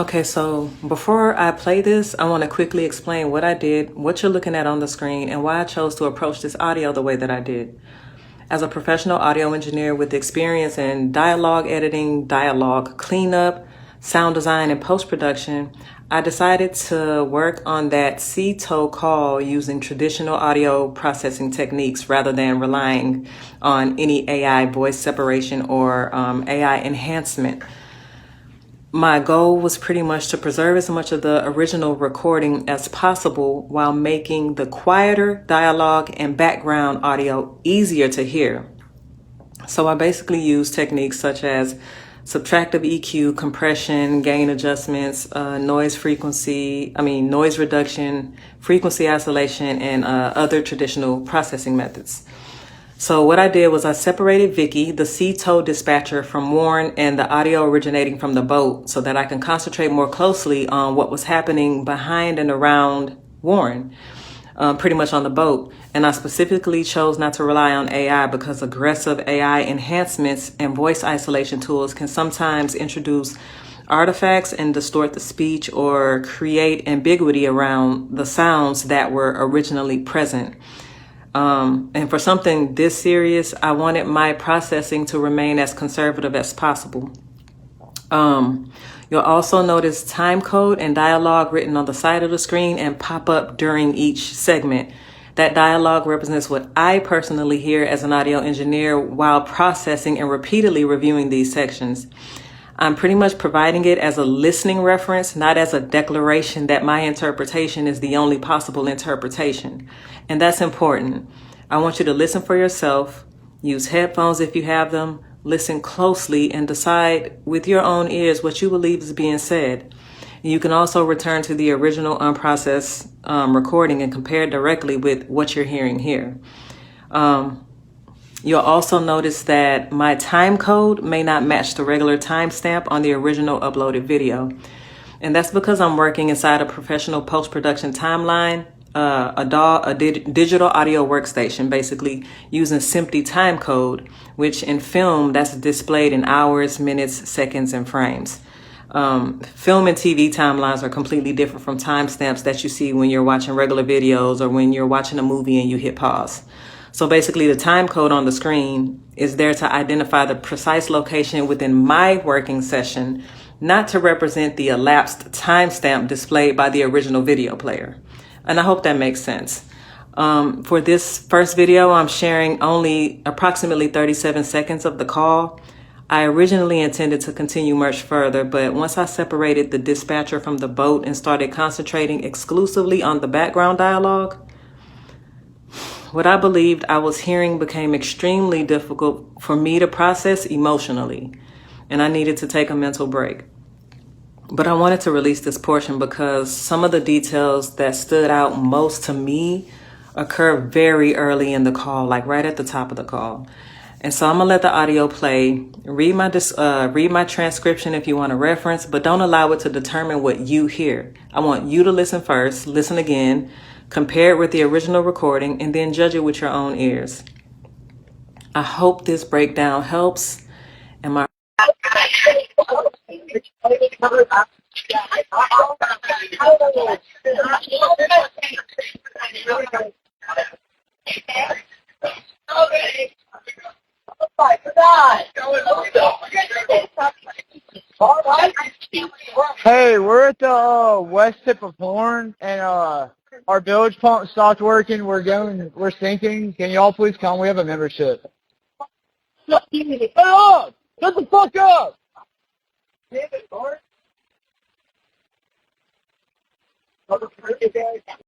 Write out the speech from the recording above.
Okay, so before I play this, I want to quickly explain what I did, what you're looking at on the screen, and why I chose to approach this audio the way that I did. As a professional audio engineer with experience in dialogue editing, dialogue cleanup, sound design, and post-production, I decided to work on that C-toe call using traditional audio processing techniques rather than relying on any AI voice separation or AI enhancement. My goal was pretty much to preserve as much of the original recording as possible while making the quieter dialogue and background audio easier to hear. So I basically used techniques such as subtractive EQ, compression, gain adjustments, noise reduction, frequency isolation, and other traditional processing methods. So what I did was I separated Vicky, the C-toe dispatcher, from Warren and the audio originating from the boat so that I can concentrate more closely on what was happening behind and around Warren, pretty much on the boat. And I specifically chose not to rely on AI because aggressive AI enhancements and voice isolation tools can sometimes introduce artifacts and distort the speech or create ambiguity around the sounds that were originally present. And for something this serious, I wanted my processing to remain as conservative as possible. You'll also notice time code and dialogue written on the side of the screen and pop up during each segment. That dialogue represents what I personally hear as an audio engineer while processing and repeatedly reviewing these sections. I'm pretty much providing it as a listening reference, not as a declaration that my interpretation is the only possible interpretation. And that's important. I want you to listen for yourself, use headphones if you have them, listen closely, and decide with your own ears what you believe is being said. You can also return to the original unprocessed recording and compare it directly with what you're hearing here. You'll also notice that my time code may not match the regular timestamp on the original uploaded video. And that's because I'm working inside a professional post-production timeline, a digital audio workstation, basically using SMPTE time code, which in film, that's displayed in hours, minutes, seconds, and frames. Film and TV timelines are completely different from timestamps that you see when you're watching regular videos or when you're watching a movie and you hit pause. So basically the time code on the screen is there to identify the precise location within my working session, not to represent the elapsed timestamp displayed by the original video player. And I hope that makes sense. For this first video, I'm sharing only approximately 37 seconds of the call. I originally intended to continue much further, but once I separated the dispatcher from the boat and started concentrating exclusively on the background dialogue, what I believed I was hearing became extremely difficult for me to process emotionally, and I needed to take a mental break. But I wanted to release this portion because some of the details that stood out most to me occur very early in the call, like right at the top of the call. And so I'm gonna let the audio play. Read my transcription if you want to reference, but don't allow it to determine what you hear. I want you to listen first, listen again, compare it with the original recording, and then judge it with your own ears. I hope this breakdown helps. Hey, we're at the west tip of Horn, and our bilge pump stopped working. We're sinking. Can y'all please come? We have a membership. Hey, up! Shut the fuck up!